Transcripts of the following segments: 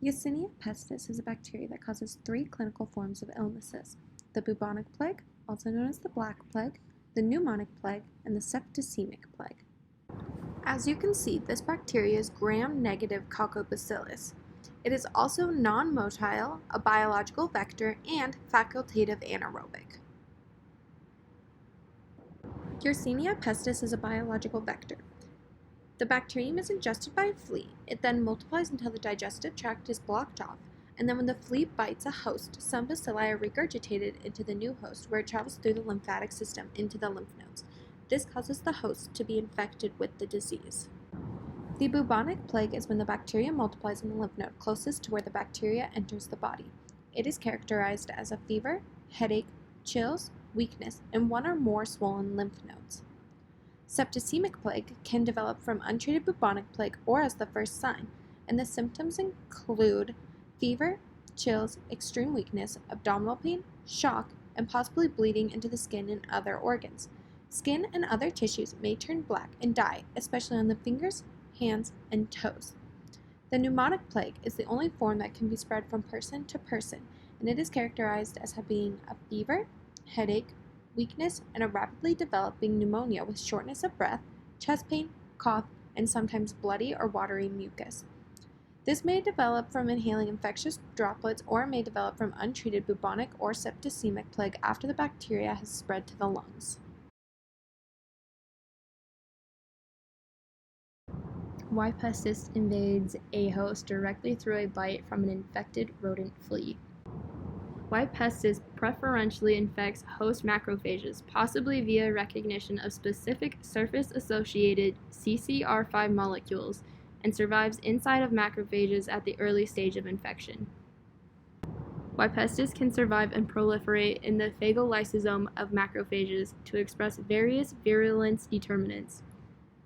Yersinia pestis is a bacteria that causes 3 clinical forms of illnesses: the bubonic plague, also known as the Black Plague, the pneumonic plague, and the septicemic plague. As you can see, this bacteria is gram-negative Coccobacillus. It is also non-motile, a biological vector, and facultative anaerobic. Yersinia pestis is a biological vector. The bacterium is ingested by a flea. It then multiplies until the digestive tract is blocked off, and then when the flea bites a host, some bacilli are regurgitated into the new host, where it travels through the lymphatic system into the lymph nodes. This causes the host to be infected with the disease. The bubonic plague is when the bacteria multiplies in the lymph node closest to where the bacteria enters the body. It is characterized as a fever, headache, chills, weakness, and 1 or more swollen lymph nodes. Septicemic plague can develop from untreated bubonic plague or as the first sign, and the symptoms include fever, chills, extreme weakness, abdominal pain, shock, and possibly bleeding into the skin and other organs. Skin and other tissues may turn black and die, especially on the fingers, hands, and toes. The pneumonic plague is the only form that can be spread from person to person, and it is characterized as being a fever, headache, weakness, and a rapidly developing pneumonia with shortness of breath, chest pain, cough, and sometimes bloody or watery mucus. This may develop from inhaling infectious droplets or may develop from untreated bubonic or septicemic plague after the bacteria has spread to the lungs. Y. pestis invades a host directly through a bite from an infected rodent flea. Y. pestis preferentially infects host macrophages, possibly via recognition of specific surface-associated CCR5 molecules, and survives inside of macrophages at the early stage of infection. Y. pestis can survive and proliferate in the phagolysosome of macrophages to express various virulence determinants.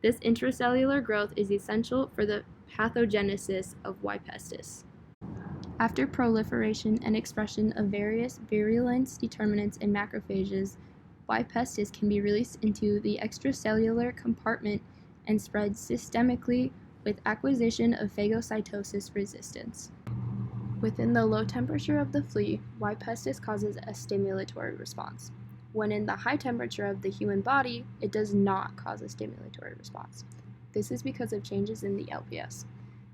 This intracellular growth is essential for the pathogenesis of Y. pestis. After proliferation and expression of various virulence determinants in macrophages, Y. pestis can be released into the extracellular compartment and spread systemically with acquisition of phagocytosis resistance. Within the low temperature of the flea, Y. pestis causes a stimulatory response. When in the high temperature of the human body, it does not cause a stimulatory response. This is because of changes in the LPS.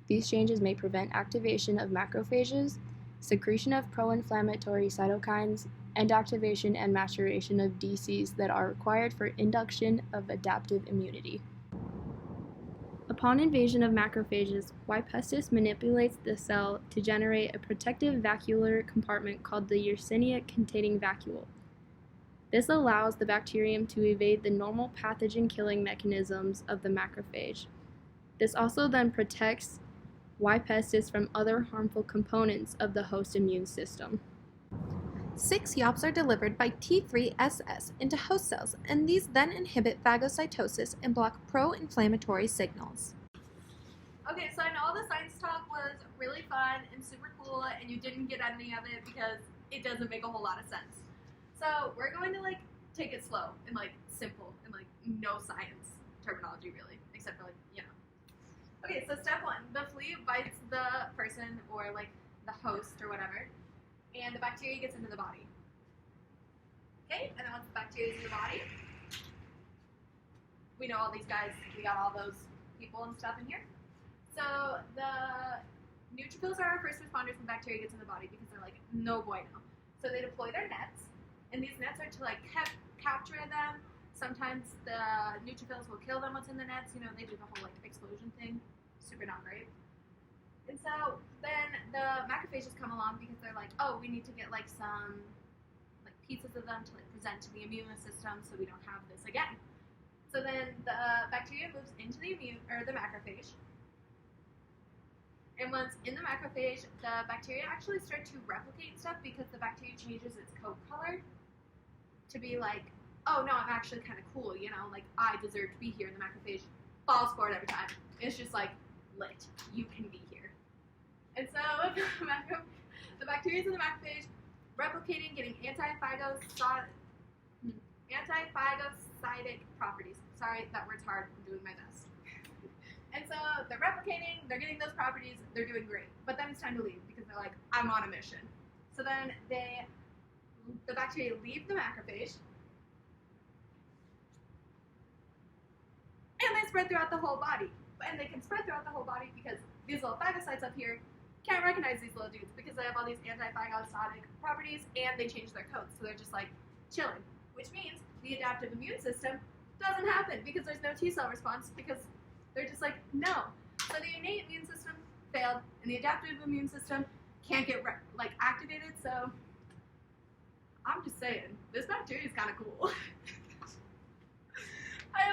These changes may prevent activation of macrophages, secretion of pro-inflammatory cytokines, and activation and maturation of DCs that are required for induction of adaptive immunity. Upon invasion of macrophages, Y. pestis manipulates the cell to generate a protective vacuolar compartment called the Yersinia-containing vacuole. This allows the bacterium to evade the normal pathogen-killing mechanisms of the macrophage. This also then protects Y. pestis from other harmful components of the host immune system. 6 YAPs are delivered by T3SS into host cells, and these then inhibit phagocytosis and block pro-inflammatory signals. Okay, so I know all the science talk was really fun and super cool, and you didn't get any of it because it doesn't make a whole lot of sense. So we're going to take it slow and simple and no science terminology really, except for Okay, so step 1, the flea bites the person or the host or whatever, and the bacteria gets into the body. Okay, and then once the bacteria is in the body, we know all these guys, we got all those people and stuff in here. So the neutrophils are our first responders when bacteria gets in the body because they're no bueno. So they deploy their nets, and these nets are to capture them. Sometimes the neutrophils will kill them what's in the nets. They do the whole explosion thing. Super not great. And so then the macrophages come along because they're oh, we need to get some pieces of them to present to the immune system so we don't have this again. So then the bacteria moves into the macrophage. And once in the macrophage, the bacteria actually start to replicate and stuff because the bacteria changes its coat color to be oh no, I'm actually kind of cool, I deserve to be here in the macrophage. Falls for it every time. It's just lit. You can be here. And so the bacteria in the macrophage replicating, getting anti-phagocytic properties. Sorry, that word's hard. I'm doing my best. And so they're replicating, they're getting those properties, they're doing great. But then it's time to leave because they're like, I'm on a mission. So then the bacteria leave the macrophage, and they spread throughout the whole body. And they can spread throughout the whole body because these little phagocytes up here can't recognize these little dudes because they have all these anti-phagocytic properties and they change their codes. So they're just like chilling, which means the adaptive immune system doesn't happen because there's no T cell response because they're just like, no. So the innate immune system failed and the adaptive immune system can't get activated. So I'm just saying, this bacteria is kind of cool.